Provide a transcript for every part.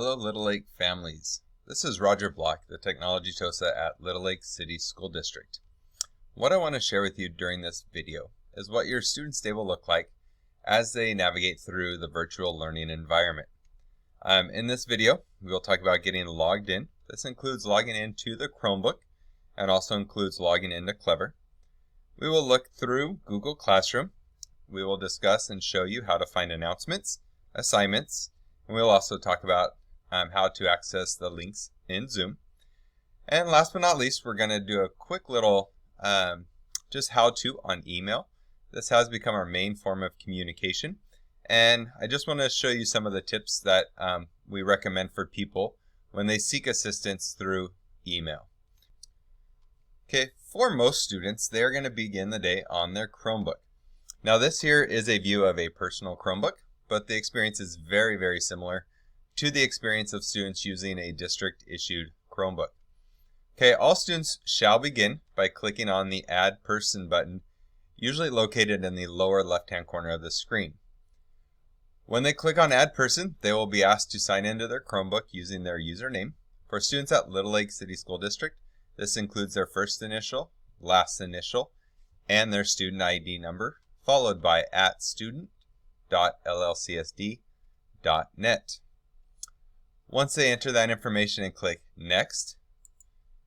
Hello Little Lake families. This is Roger Block, the Technology TOSA at Little Lake City School District. What I want to share with you during this video is what your students' day will look like as they navigate through the virtual learning environment. In this video, we will talk about getting logged in. This includes logging into the Chromebook and also includes logging into Clever. We will look through Google Classroom. We will discuss and show you how to find announcements, assignments, and we'll also talk about how to access the links in Zoom. And last but not least, we're going to do a quick little just how-to on email. This has become our main form of communication. And I just want to show you some of the tips that we recommend for people when they seek assistance through email. Okay, for most students, they're going to begin the day on their Chromebook. Now this here is a view of a personal Chromebook, but the experience is very, very similar to the experience of students using a district-issued Chromebook. Okay, all students shall begin by clicking on the Add Person button, usually located in the lower left-hand corner of the screen. When they click on Add Person, they will be asked to sign into their Chromebook using their username. For students at Little Lake City School District, this includes their first initial, last initial, and their student ID number, followed by @student.llcsd.net. Once they enter that information and click Next,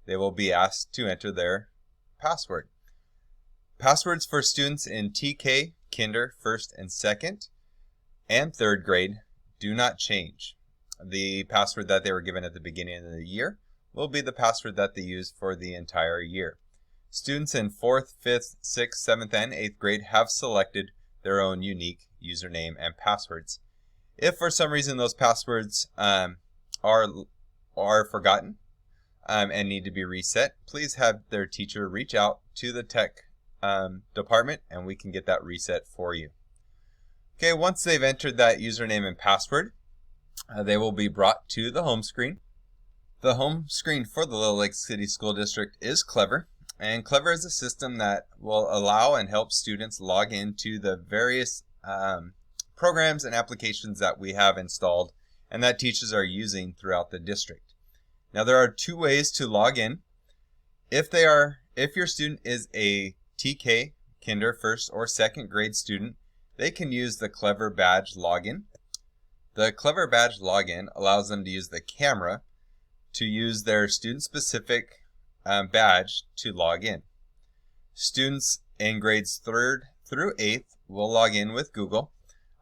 they will be asked to enter their password. Passwords for students in TK, Kinder, 1st and 2nd, and 3rd grade do not change. The password that they were given at the beginning of the year will be the password that they use for the entire year. Students in 4th, 5th, 6th, 7th, and 8th grade have selected their own unique username and passwords. If for some reason those passwords are forgotten and need to be reset, please have their teacher reach out to the tech department and we can get that reset for you. Okay, once they've entered that username and password, they will be brought to the home screen. The home screen for the Little Lake City School District is Clever. And Clever is a system that will allow and help students log into the various programs and applications that we have installed and that teachers are using throughout the district. Now there are two ways to log in. If your student is a TK, Kinder, 1st or 2nd grade student, they can use the Clever Badge login. The Clever Badge login allows them to use the camera to use their student-specific badge to log in. Students in grades 3rd through 8th will log in with Google.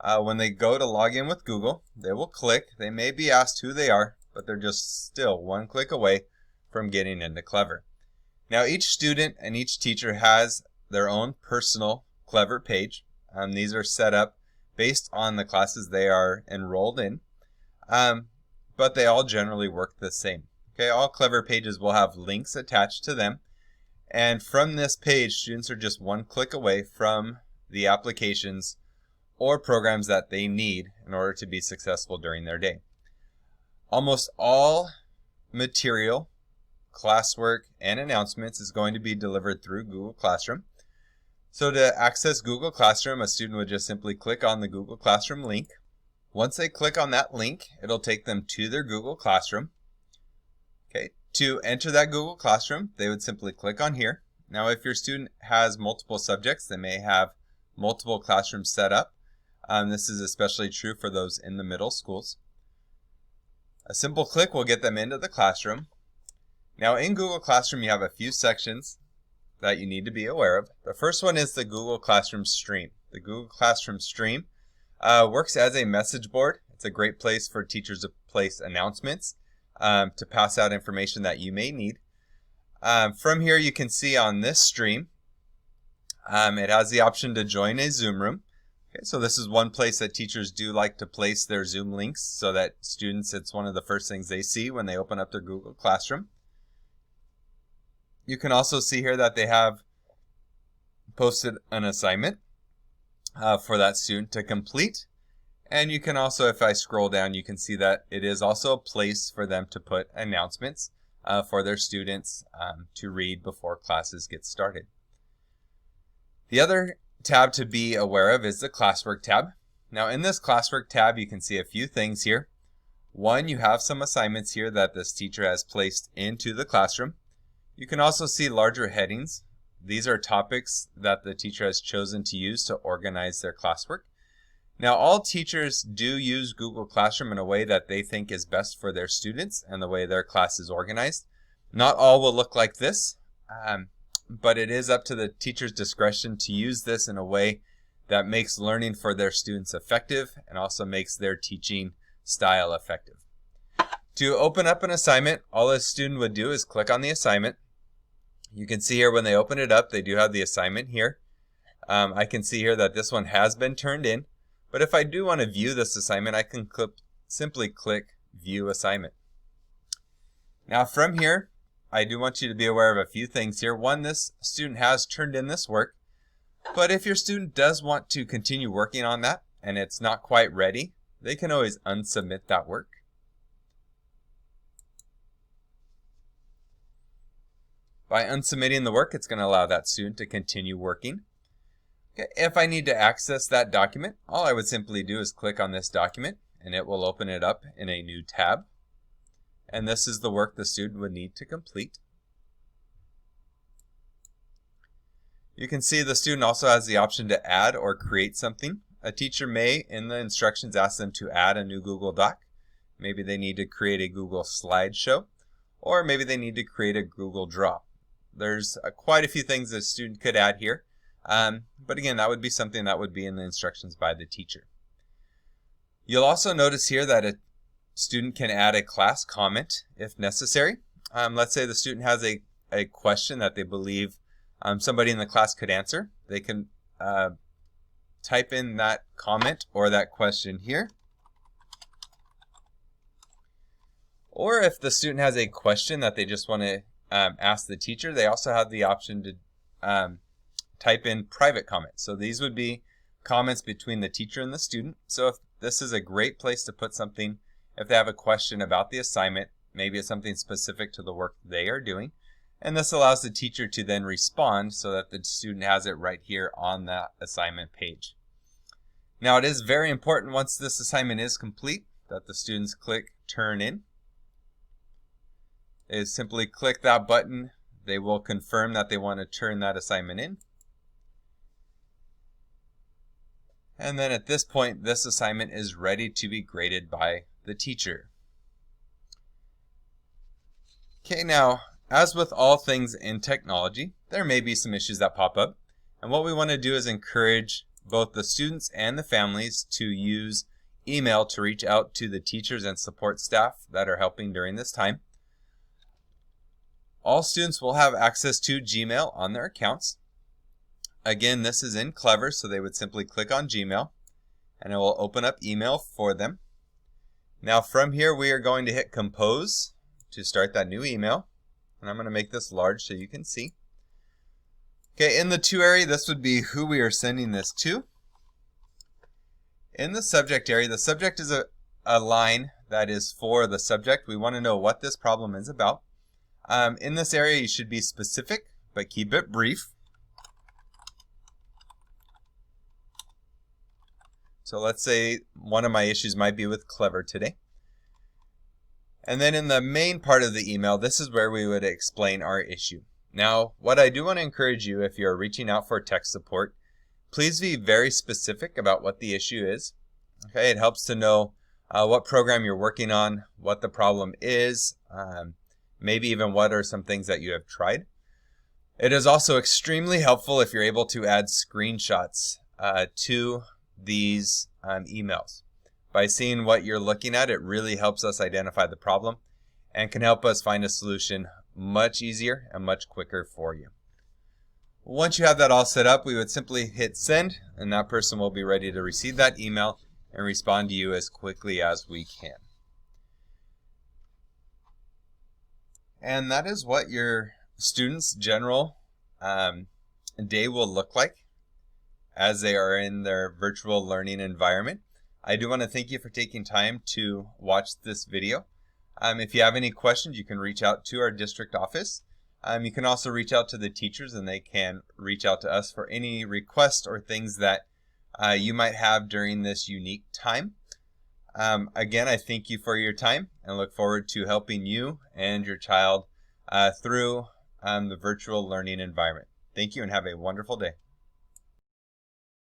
When they go to log in with Google, they will click. They may be asked who they are, but they're just still one click away from getting into Clever. Now each student and each teacher has their own personal Clever page. These are set up based on the classes they are enrolled in, but they all generally work the same. Okay, all Clever pages will have links attached to them, and from this page, students are just one click away from the applications or programs that they need in order to be successful during their day. Almost all material, classwork, and announcements is going to be delivered through Google Classroom. So to access Google Classroom, a student would just simply click on the Google Classroom link. Once they click on that link, it'll take them to their Google Classroom. Okay, to enter that Google Classroom, they would simply click on here. Now, if your student has multiple subjects, they may have multiple classrooms set up. This is especially true for those in the middle schools. A simple click will get them into the classroom. Now, in Google Classroom, you have a few sections that you need to be aware of. The first one is the Google Classroom Stream. The Google Classroom Stream works as a message board. It's a great place for teachers to place announcements, to pass out information that you may need. From here you can see on this stream, it has the option to join a Zoom room. Okay, so this is one place that teachers do like to place their Zoom links so that students, it's one of the first things they see when they open up their Google Classroom. You can also see here that they have posted an assignment for that student to complete. And you can also, if I scroll down, you can see that it is also a place for them to put announcements for their students to read before classes get started. The other tab to be aware of is the Classwork tab. Now in this Classwork tab, you can see a few things here. One, you have some assignments here that this teacher has placed into the classroom. You can also see larger headings. These are topics that the teacher has chosen to use to organize their classwork. Now, all teachers do use Google Classroom in a way that they think is best for their students and the way their class is organized. Not all will look like this, but it is up to the teacher's discretion to use this in a way that makes learning for their students effective and also makes their teaching style effective. To open up an assignment, all a student would do is click on the assignment. You can see here when they open it up, they do have the assignment here. I can see here that this one has been turned in, but if I do want to view this assignment, I can simply click View Assignment. Now from here, I do want you to be aware of a few things here. One, this student has turned in this work, but if your student does want to continue working on that and it's not quite ready, they can always unsubmit that work. By unsubmitting the work, it's going to allow that student to continue working. Okay, if I need to access that document, all I would simply do is click on this document and it will open it up in a new tab. And this is the work the student would need to complete. You can see the student also has the option to add or create something. A teacher may, in the instructions, ask them to add a new Google Doc. Maybe they need to create a Google slideshow, or maybe they need to create a Google Drop. There's quite a few things a student could add here, but again, that would be something that would be in the instructions by the teacher. You'll also notice here that a student can add a class comment if necessary. Let's say the student has a question that they believe somebody in the class could answer. They can type in that comment or that question here. Or if the student has a question that they just want to ask the teacher, they also have the option to type in private comments. So these would be comments between the teacher and the student. So if this is a great place to put something, if they have a question about the assignment, maybe it's something specific to the work they are doing, and this allows the teacher to then respond so that the student has it right here on that assignment page. Now it is very important once this assignment is complete that the students click Turn In. They simply click that button. They will confirm that they want to turn that assignment in. And then at this point, this assignment is ready to be graded by the teacher. Okay, now, as with all things in technology, there may be some issues that pop up. And what we want to do is encourage both the students and the families to use email to reach out to the teachers and support staff that are helping during this time. All students will have access to Gmail on their accounts. Again, this is in Clever, so they would simply click on Gmail and it will open up email for them. Now from here, we are going to hit Compose to start that new email. And I'm going to make this large so you can see. Okay, in the To area, this would be who we are sending this to. In the Subject area, the subject is a line that is for the subject. We want to know what this problem is about. In this area, you should be specific, but keep it brief. So let's say one of my issues might be with Clever today. And then in the main part of the email, this is where we would explain our issue. Now, what I do want to encourage you, if you're reaching out for tech support, please be very specific about what the issue is. Okay, it helps to know what program you're working on, what the problem is, maybe even what are some things that you have tried. It is also extremely helpful if you're able to add screenshots to these emails. By seeing what you're looking at, it really helps us identify the problem and can help us find a solution much easier and much quicker for you. Once you have that all set up, we would simply hit send, and that person will be ready to receive that email and respond to you as quickly as we can. And that is what your students' general day will look like as they are in their virtual learning environment. I do want to thank you for taking time to watch this video. If you have any questions, you can reach out to our district office. You can also reach out to the teachers, and they can reach out to us for any requests or things that you might have during this unique time. Again, I thank you for your time and look forward to helping you and your child through the virtual learning environment. Thank you and have a wonderful day.